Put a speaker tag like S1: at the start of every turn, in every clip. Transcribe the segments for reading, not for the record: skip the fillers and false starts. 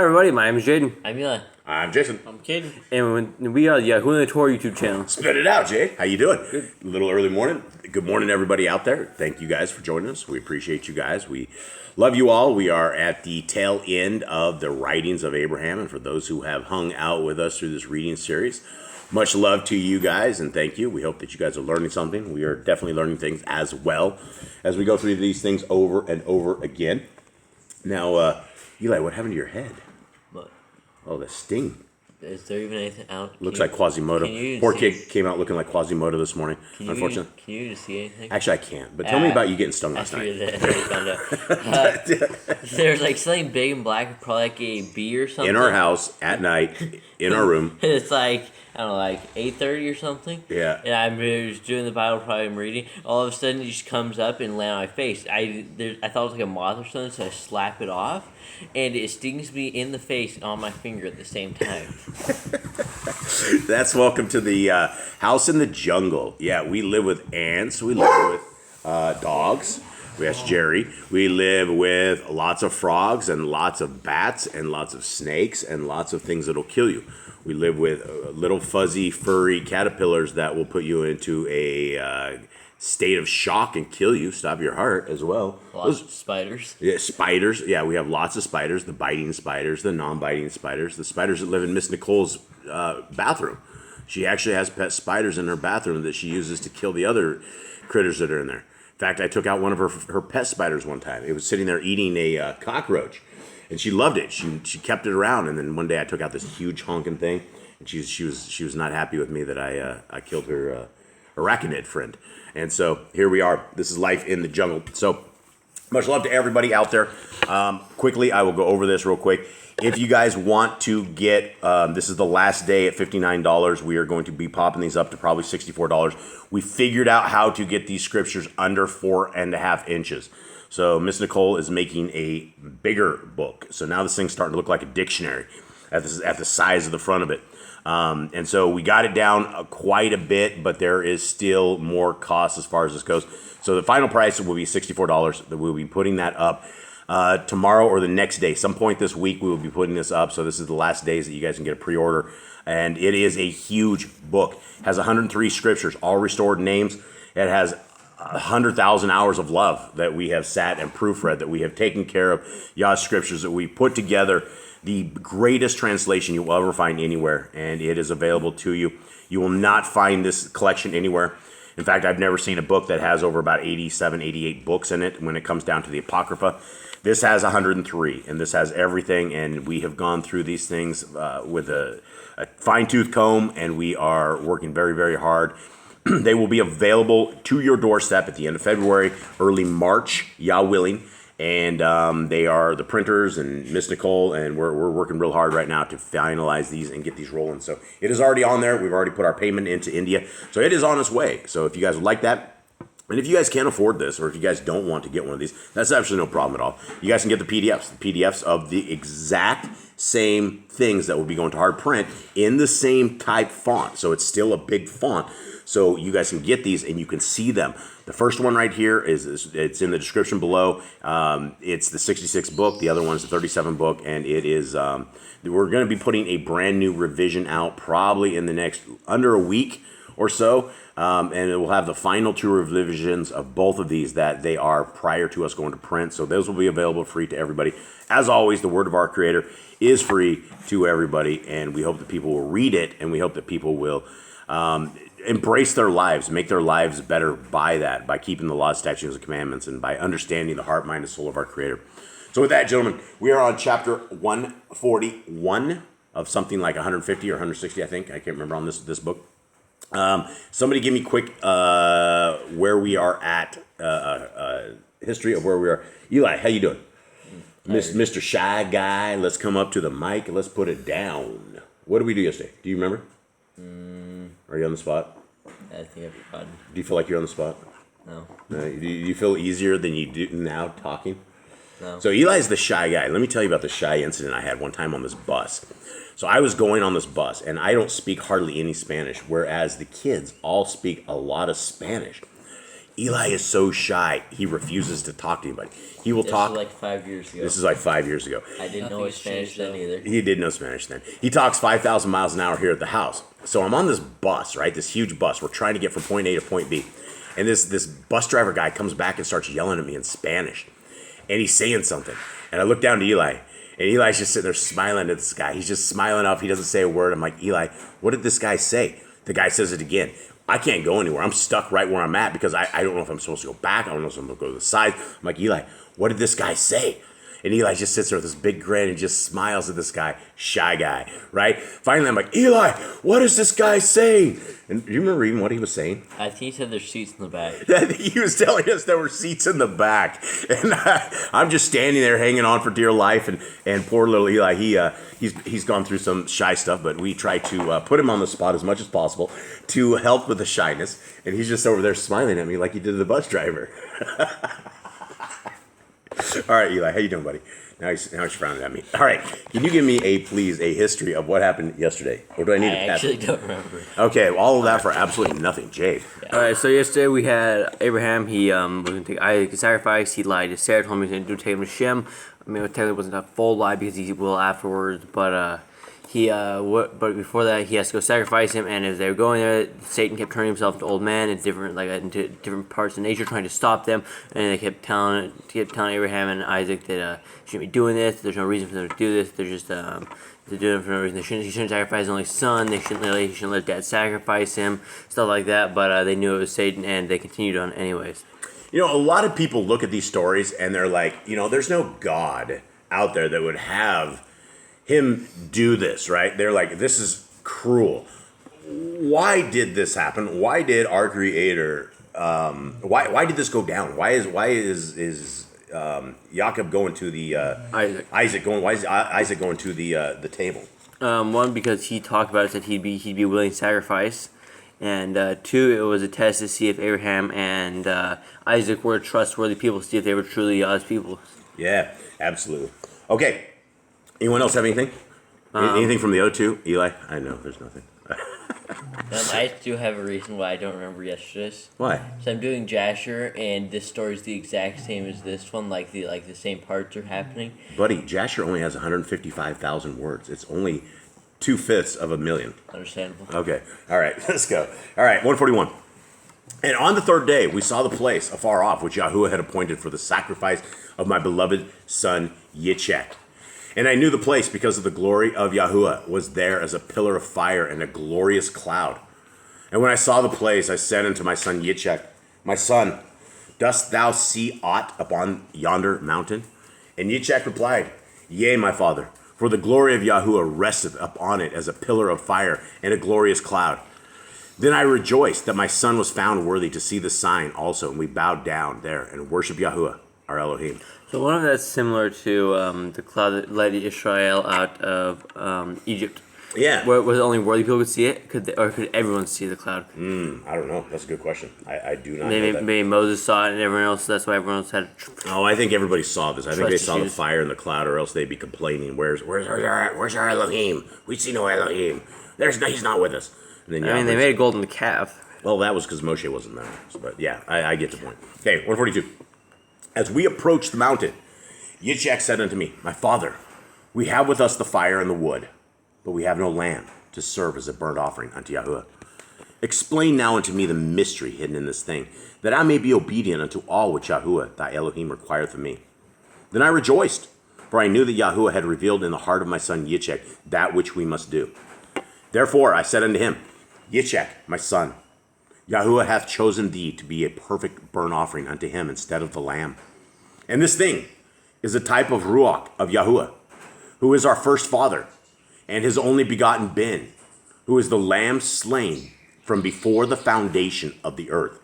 S1: Hi everybody, my name is Jaden.
S2: I'm Eli.
S3: I'm Jason.
S2: I'm Caden.
S1: And we are the Yahoo and the Tour YouTube channel.
S3: Spit it out, Jay. How you doing?
S1: Good.
S3: A little early morning. Good morning, everybody out there. Thank you guys for joining us. We appreciate you guys. We love you all. We are at the tail end of the writings of Abraham. And for those who have hung out with us through this reading series, much love to you guys and thank you. We hope that you guys are learning something. We are definitely learning things as well as we go through these things over and over again. Now, Eli, what happened to your head?
S2: What?
S3: Oh, the sting.
S2: Is there even anything out?
S3: Looks like Quasimodo. Poor kid came out looking like Quasimodo this morning, unfortunately.
S2: Can you just see anything?
S3: Actually, I can't. But tell me about you getting stung last night.
S2: There's like something big and black, probably like a bee or something.
S3: In our house, at night, in our room.
S2: It's like, I don't know, like 8:30 or something.
S3: Yeah.
S2: And I'm just doing the Bible, probably I'm reading. All of a sudden, it just comes up and lands on my face. I thought it was like a moth or something, so I slap it off. And it stings me in the face and on my finger at the same time.
S3: That's welcome to the house in the jungle. Yeah, we live with ants. We live with dogs. Yes, Jerry. We live with lots of frogs and lots of bats and lots of snakes and lots of things that'll kill you. We live with little fuzzy, furry caterpillars that will put you into a state of shock and kill you, stop your heart as well.
S2: Lots of spiders.
S3: Yeah, spiders. Yeah, we have lots of spiders. The biting spiders, the non-biting spiders, the spiders that live in Miss Nicole's bathroom. She actually has pet spiders in her bathroom that she uses to kill the other critters that are in there. In fact, I took out one of her pet spiders one time. It was sitting there eating a cockroach, and she loved it. She kept it around, and then one day I took out this huge honking thing, and she was not happy with me that I killed her arachnid friend. And so here we are. This is life in the jungle. So much love to everybody out there. Quickly, I will go over this real quick. If you guys want to get, this is the last day at $59. We are going to be popping these up to probably $64. We figured out how to get these scriptures under 4.5 inches. So Miss Nicole is making a bigger book. So now this thing's starting to look like a dictionary at the size of the front of it. And so we got it down quite a bit, but there is still more cost as far as this goes. So the final price will be $64. That we'll be putting that up tomorrow or the next day. Some point this week we will be putting this up. So this is the last days that you guys can get a pre-order. And it is a huge book. It has 103 scriptures, all restored names. It has 100,000 hours of love that we have sat and proofread, that we have taken care of Yah's scriptures, that we put together the greatest translation you will ever find anywhere, and it is available to you. You will not find this collection anywhere. In fact, I've never seen a book that has over about 87, 88 books in it when it comes down to the Apocrypha. This has 103, and this has everything, and we have gone through these things with a fine-tooth comb, and we are working very, very hard. They will be available to your doorstep at the end of February, early March, Yah willing. And they are the printers and Miss Nicole, and we're working real hard right now to finalize these and get these rolling. So it is already on there. We've already put our payment into India. So it is on its way. So if you guys would like that, and if you guys can't afford this, or if you guys don't want to get one of these, that's absolutely no problem at all. You guys can get the PDFs of the exact same things that will be going to hard print in the same type font. So it's still a big font. So you guys can get these and you can see them. The first one right here it's in the description below. It's the 66 book. The other one is the 37 book, and it is. We're going to be putting a brand new revision out probably in the next under a week or so, and it will have the final two revisions of both of these that they are prior to us going to print. So those will be available free to everybody. As always, the Word of our Creator is free to everybody, and we hope that people will read it, and we hope that people will. Embrace their lives, make their lives better by keeping the laws, statutes, and commandments, and by understanding the heart, mind, and soul of our Creator. So with that, gentlemen, we are on chapter 141 of something like 150 or 160, I think. I can't remember on this book. Somebody give me quick where we are at, history of where we are. Eli, how you doing? Mr. Shy Guy, let's come up to the mic. Let's put it down. What did we do yesterday? Do you remember? Are you on the spot?
S2: I think I've forgotten.
S3: Do you feel like you're on the spot?
S2: No.
S3: Do you feel easier than you do now talking?
S2: No.
S3: So Eli's the shy guy. Let me tell you about the shy incident I had one time on this bus. So I was going on this bus, and I don't speak hardly any Spanish, whereas the kids all speak a lot of Spanish. Eli is so shy, he refuses to talk to anybody. He will talk.
S2: This was like 5 years ago.
S3: This is like 5 years ago.
S2: I didn't know Spanish then either.
S3: He did know Spanish then. He talks 5,000 miles an hour here at the house. So I'm on this bus, right? This huge bus. We're trying to get from point A to point B. And this bus driver guy comes back and starts yelling at me in Spanish. And he's saying something. And I look down to Eli. And Eli's just sitting there smiling at this guy. He's just smiling up. He doesn't say a word. I'm like, Eli, what did this guy say? The guy says it again. I can't go anywhere. I'm stuck right where I'm at because I don't know if I'm supposed to go back. I don't know if I'm going to go to the side. I'm like, Eli, what did this guy say? And Eli just sits there with this big grin and just smiles at this guy. Shy guy, right? Finally, I'm like, Eli, what is this guy saying? And do you remember reading what he was saying?
S2: I think he said there's seats in the back.
S3: He was telling us there were seats in the back. And I'm just standing there hanging on for dear life. And poor little Eli, he's gone through some shy stuff, but we try to put him on the spot as much as possible to help with the shyness. And he's just over there smiling at me like he did the bus driver. All right, Eli, how you doing, buddy? Now he's frowning at me. All right, can you give me please, a history of what happened yesterday? Or do I need to pass?
S2: I actually don't remember.
S3: Okay, all of that for absolutely nothing. Jay.
S1: All right, so yesterday we had Abraham. He was going to take Isaac to sacrifice. He lied to Sarah, told him he was going to take him to Shem. I mean, it technically wasn't a full lie because he will afterwards, but but before that, he has to go sacrifice him. And as they were going there, Satan kept turning himself into old man into different parts of nature, trying to stop them. And they kept telling Abraham and Isaac that you shouldn't be doing this. There's no reason for them to do this. They're just they're doing it for no reason. He shouldn't sacrifice his only son. He shouldn't let dad sacrifice him. Stuff like that. But they knew it was Satan, and they continued on anyways.
S3: You know, a lot of people look at these stories and they're like, you know, there's no God out there that would have him do this, right? They're like, this is cruel. Why did this happen? Why did our Creator? Why did this go down? Why is Jacob going to the Isaac going? Why is Isaac going to the table?
S1: One, because he talked about it, said he'd be willing to sacrifice, and two, it was a test to see if Abraham and Isaac were trustworthy people, see if they were truly God's people.
S3: Yeah, absolutely. Okay. Anyone else have anything? Anything from the other two? Eli? I know, there's nothing.
S2: I do have a reason why I don't remember yesterday's.
S3: Why?
S2: So I'm doing Jasher, and this story's the exact same as this one. Like the same parts are happening.
S3: Buddy, Jasher only has 155,000 words. It's only 2/5 of a million.
S2: Understandable.
S3: Okay. All right. Let's go. All right. 141. And on the third day, we saw the place afar off, which Yahuwah had appointed for the sacrifice of my beloved son Yitzchak. And I knew the place because of the glory of Yahuwah was there as a pillar of fire and a glorious cloud. And when I saw the place, I said unto my son Yitzchak, my son, dost thou see aught upon yonder mountain? And Yitzchak replied, yea, my father, for the glory of Yahuwah resteth upon it as a pillar of fire and a glorious cloud. Then I rejoiced that my son was found worthy to see the sign also, and we bowed down there and worshiped Yahuwah, our Elohim.
S1: So one of that's similar to the cloud that led Israel out of Egypt.
S3: Yeah.
S1: Where was it only worthy people could see it? Could everyone see the cloud?
S3: I don't know. That's a good question. I do not know that.
S1: Maybe Moses saw it and everyone else, that's why everyone else had
S3: Oh, I think everybody saw this. I think they saw the
S1: issues.
S3: fire and the cloud, or else they'd be complaining. Where's our Elohim? We see no Elohim. He's not with us. And then,
S1: they made a golden calf.
S3: Well, that was because Moshe wasn't there. But yeah, I get the point. Okay, 142. As we approached the mountain, Yitzchak said unto me, my father, we have with us the fire and the wood, but we have no lamb to serve as a burnt offering unto Yahuwah. Explain now unto me the mystery hidden in this thing, that I may be obedient unto all which Yahuwah thy Elohim requireth of me. Then I rejoiced, for I knew that Yahuwah had revealed in the heart of my son Yitzchak that which we must do. Therefore I said unto him, Yitzchak, my son, Yahuwah hath chosen thee to be a perfect burnt offering unto him instead of the lamb. And this thing is a type of Ruach of Yahuwah, who is our first father, and his only begotten Ben, who is the lamb slain from before the foundation of the earth.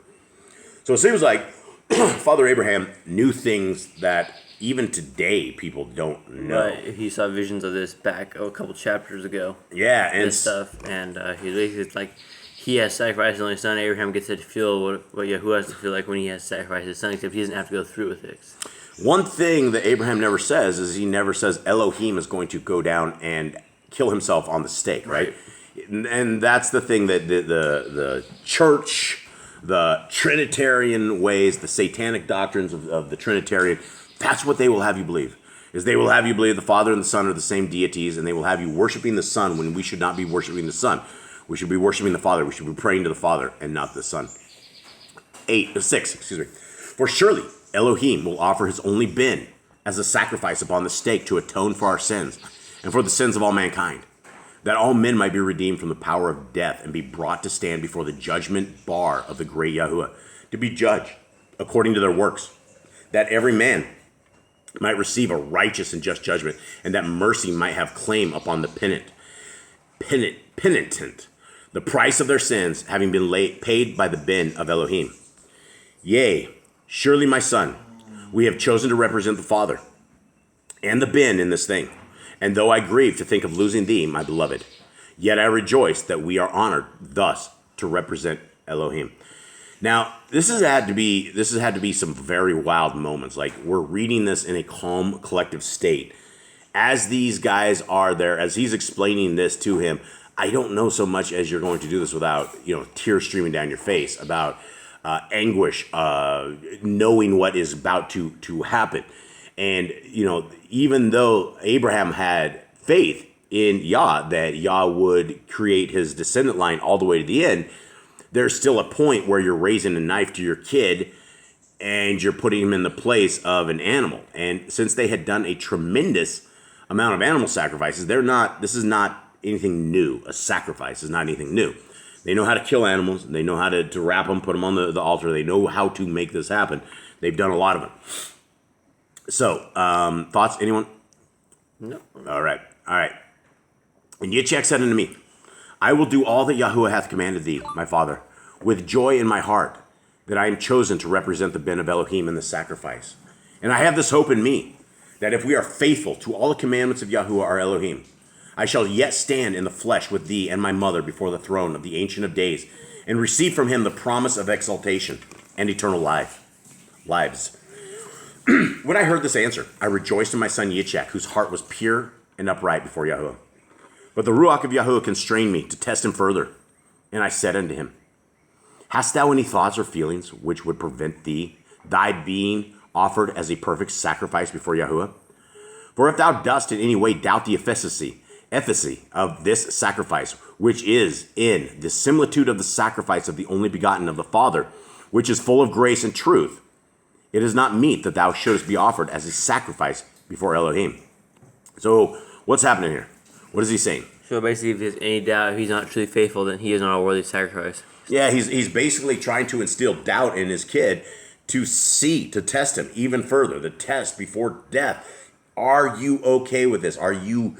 S3: So it seems like Father Abraham knew things that even today people don't know.
S1: Right. He saw visions of this back a couple chapters ago.
S3: Yeah, and
S1: stuff, and he's basically like, he has sacrificed his only son. Abraham gets to feel what Yahuwah has to feel like when he has sacrificed his son, except he doesn't have to go through with it.
S3: one thing that Abraham never says is he never says Elohim is going to go down and kill himself on the stake, right? And that's the thing that the church the Trinitarian ways, the satanic doctrines of the Trinitarian. That's what they will have you believe. Is they will have you believe the Father and the Son are the same deities, and they will have you worshiping the Son when we should not be worshiping the Son. We should be worshiping the Father. We should be praying to the Father and not the Son. 6. For surely Elohim will offer his only bin as a sacrifice upon the stake to atone for our sins and for the sins of all mankind, that all men might be redeemed from the power of death and be brought to stand before the judgment bar of the great Yahuwah, to be judged according to their works, that every man might receive a righteous and just judgment, and that mercy might have claim upon the penitent, the price of their sins having been paid by the bin of Elohim. Yea, surely, my son, we have chosen to represent the Father and the bin in this thing. And though I grieve to think of losing thee, my beloved, yet I rejoice that we are honored thus to represent Elohim. Now, this has had to be some very wild moments. Like, we're reading this in a calm, collective state. As these guys are there, as he's explaining this to him, I don't know so much as you're going to do this without, tears streaming down your face, about anguish, knowing what is about to happen. And, even though Abraham had faith in Yah, that Yah would create his descendant line all the way to the end, there's still a point where you're raising a knife to your kid and you're putting him in the place of an animal. And since they had done a tremendous amount of animal sacrifices, this is not anything new. A sacrifice is not anything new. They know how to kill animals. They know how to wrap them, put them on the altar. They know how to make this happen. They've done a lot of it. So, thoughts? Anyone?
S1: No.
S3: All right. And Yitzchak said unto me, I will do all that Yahuwah hath commanded thee, my father, with joy in my heart, that I am chosen to represent the bin of Elohim in the sacrifice. And I have this hope in me, that if we are faithful to all the commandments of Yahuwah our Elohim, I shall yet stand in the flesh with thee and my mother before the throne of the Ancient of Days, and receive from him the promise of exaltation and eternal lives. When I heard this answer, I rejoiced in my son Yitzchak, whose heart was pure and upright before Yahuwah. But the Ruach of Yahuwah constrained me to test him further. And I said unto him, Hast thou any thoughts or feelings which would prevent thy being offered as a perfect sacrifice before Yahuwah? For if thou dost in any way doubt the efficacy of this sacrifice, which is in the similitude of the sacrifice of the only begotten of the Father, which is full of grace and truth, it is not meet that thou shouldest be offered as a sacrifice before Elohim. So, what's happening here? What is he saying?
S1: So basically, if there's any doubt, if he's not truly faithful, then he is not a worthy sacrifice.
S3: Yeah, he's basically trying to instill doubt in his kid to test him even further. The test before death. Are you okay with this? Are you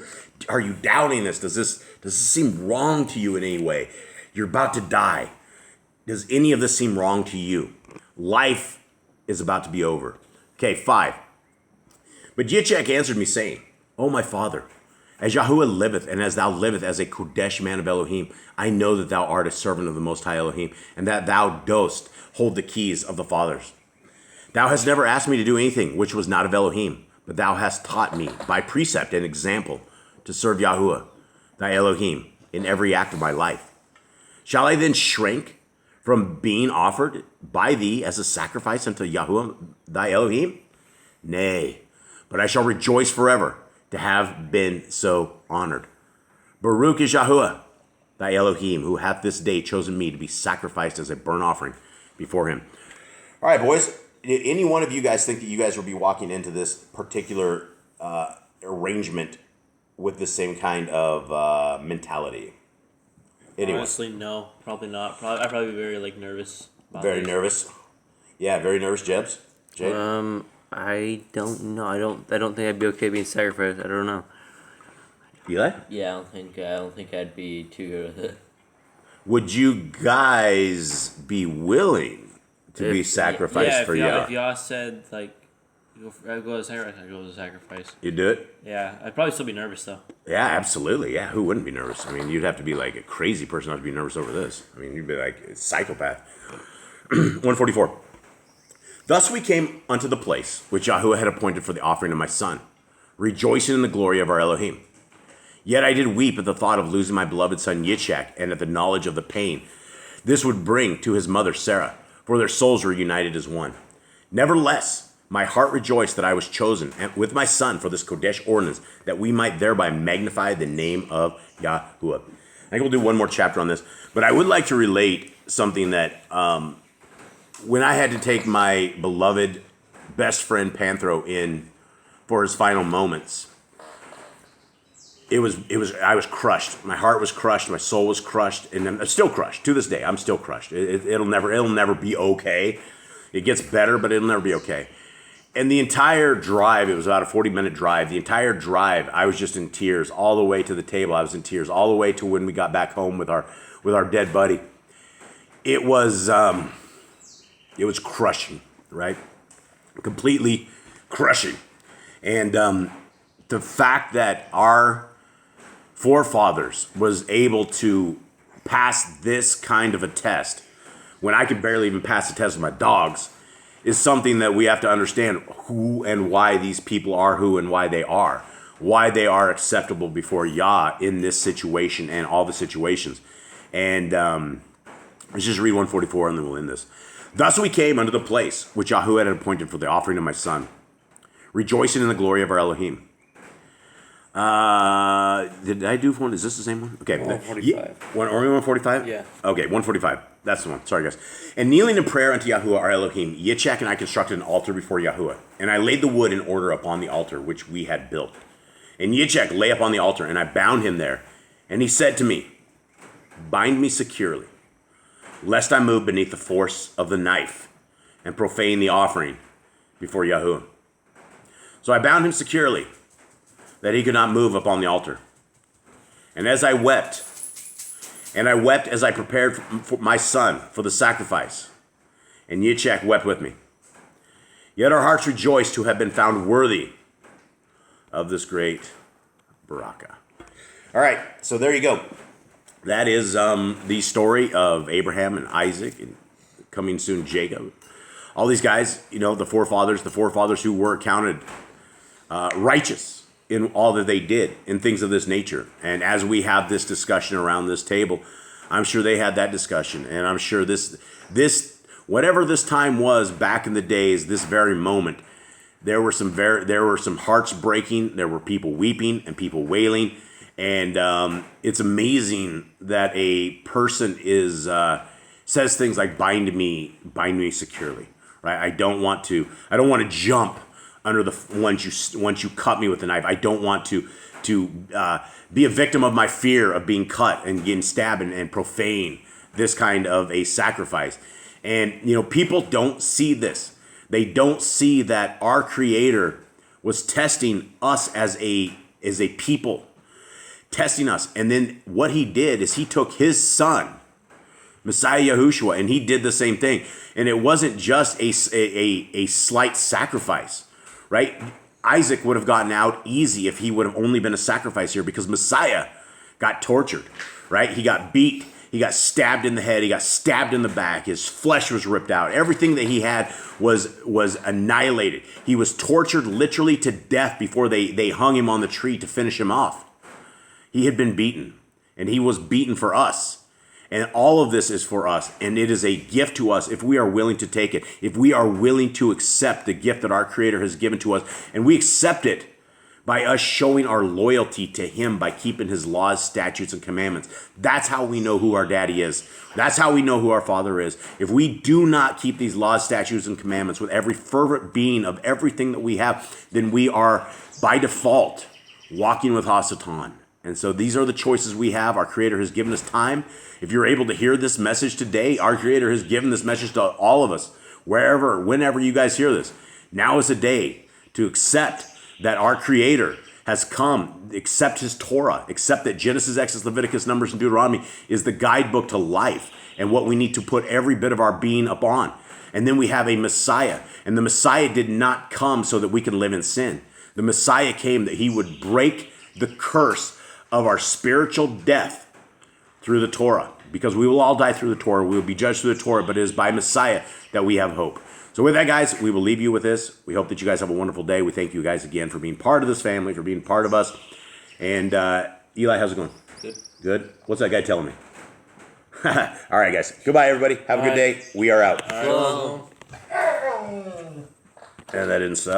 S3: doubting this? Does this seem wrong to you in any way? You're about to die. Does any of this seem wrong to you? Life is about to be over. Okay, 5. But Yitzchak answered me, saying, O my father, as Yahuwah liveth, and as thou liveth as a Kodesh man of Elohim, I know that thou art a servant of the Most High Elohim, and that thou dost hold the keys of the fathers. Thou hast never asked me to do anything which was not of Elohim, but thou hast taught me by precept and example to serve Yahuwah, thy Elohim, in every act of my life. Shall I then shrink from being offered by thee as a sacrifice unto Yahuwah, thy Elohim? Nay, but I shall rejoice forever to have been so honored. Baruch is Yahuwah, thy Elohim, who hath this day chosen me to be sacrificed as a burnt offering before him. All right, boys. Did any one of you guys think that you guys will be walking into this particular arrangement with the same kind of mentality? Anyone?
S4: Honestly, no, probably not. I'd probably be very nervous.
S3: Very nervous. Yeah, very nervous. Jebs. Jay.
S1: I don't know. I don't think I'd be okay being sacrificed. I don't know.
S3: Eli?
S2: Yeah, I don't think I'd be too good with it.
S3: Would you guys be willing to be sacrificed for Yah?
S4: If Yah said I'd go to sacrifice, I'd go to sacrifice.
S3: You do it?
S4: Yeah, I'd probably still be nervous though.
S3: Yeah, absolutely. Yeah, who wouldn't be nervous? I mean, you'd have to be like a crazy person not to be nervous over this. I mean, you'd be like a psychopath. 144. Thus we came unto the place which Yahuwah had appointed for the offering of my son, rejoicing in the glory of our Elohim. Yet I did weep at the thought of losing my beloved son Yitzchak, and at the knowledge of the pain this would bring to his mother Sarah, for their souls were united as one. Nevertheless, my heart rejoiced that I was chosen with my son for this Kodesh ordinance, that we might thereby magnify the name of Yahuwah. I think we'll do one more chapter on this, but I would like to relate something that when I had to take my beloved best friend Panthro in for his final moments, I was crushed. My heart was crushed. My soul was crushed, and I'm still crushed to this day. I'm still crushed. It'll never be okay. It gets better, but it'll never be okay. And the entire drive, it was about a 40-minute drive. The entire drive, I was just in tears all the way to the table. I was in tears all the way to when we got back home with our dead buddy. It was crushing, right? Completely crushing. And the fact that our forefathers was able to pass this kind of a test when I could barely even pass the test with my dogs is something that we have to understand who and why these people are who and why they are acceptable before Yah in this situation and all the situations. And let's just read 144 and then we'll end this. Thus we came unto the place which Yahuwah had appointed for the offering of my son, rejoicing in the glory of our Elohim. Did I do one? Is this the same one? Okay.
S1: 145.
S3: Only 145?
S1: Yeah.
S3: Okay, 145. That's the one. Sorry, guys. And kneeling in prayer unto Yahuwah our Elohim, Yitzchak and I constructed an altar before Yahuwah. And I laid the wood in order upon the altar which we had built. And Yitzchak lay upon the altar, and I bound him there. And he said to me, bind me securely, lest I move beneath the force of the knife and profane the offering before Yahuwah. So I bound him securely, that he could not move upon the altar. And as I wept as I prepared for my son for the sacrifice, and Yitzchak wept with me. Yet our hearts rejoiced to have been found worthy of this great baraka. All right, so there you go. That is the story of Abraham and Isaac, and coming soon Jacob. All these guys, the forefathers who were counted righteous in all that they did, in things of this nature. And as we have this discussion around this table, I'm sure they had that discussion. And I'm sure this whatever this time was back in the days, this very moment, there were some hearts breaking, there were people weeping and people wailing. And it's amazing that a person says things like bind me securely, right? I don't want to jump under once you cut me with the knife. I don't want to be a victim of my fear of being cut and getting stabbed and profane this kind of a sacrifice. And people don't see this. They don't see that our Creator was testing us as a people, testing us. And then what he did is he took his son, Messiah Yahushua, and he did the same thing. And it wasn't just a slight sacrifice. Right? Isaac would have gotten out easy if he would have only been a sacrifice here, because Messiah got tortured, right? He got beat. He got stabbed in the head. He got stabbed in the back. His flesh was ripped out. Everything that he had was annihilated. He was tortured literally to death before they hung him on the tree to finish him off. He had been beaten, and he was beaten for us. And all of this is for us, and it is a gift to us if we are willing to take it, if we are willing to accept the gift that our Creator has given to us, and we accept it by us showing our loyalty to Him by keeping His laws, statutes, and commandments. That's how we know who our daddy is. That's how we know who our Father is. If we do not keep these laws, statutes, and commandments with every fervent being of everything that we have, then we are, by default, walking with Hasatan. And so these are the choices we have. Our Creator has given us time. If you're able to hear this message today, our Creator has given this message to all of us, whenever you guys hear this. Now is a day to accept that our Creator has come, accept His Torah, accept that Genesis, Exodus, Leviticus, Numbers, and Deuteronomy is the guidebook to life and what we need to put every bit of our being upon. And then we have a Messiah, and the Messiah did not come so that we can live in sin. The Messiah came that He would break the curse of our spiritual death through the Torah, because we will all die through the Torah. We will be judged through the Torah, but it is by Messiah that we have hope. So with that, guys, we will leave you with this. We hope that you guys have a wonderful day. We thank you guys again for being part of this family, for being part of us. And Eli, how's it going?
S4: Good.
S3: Good? What's that guy telling me? All right, guys. Goodbye, everybody. Have a good day. We are out.
S2: Well,
S3: And that didn't suck.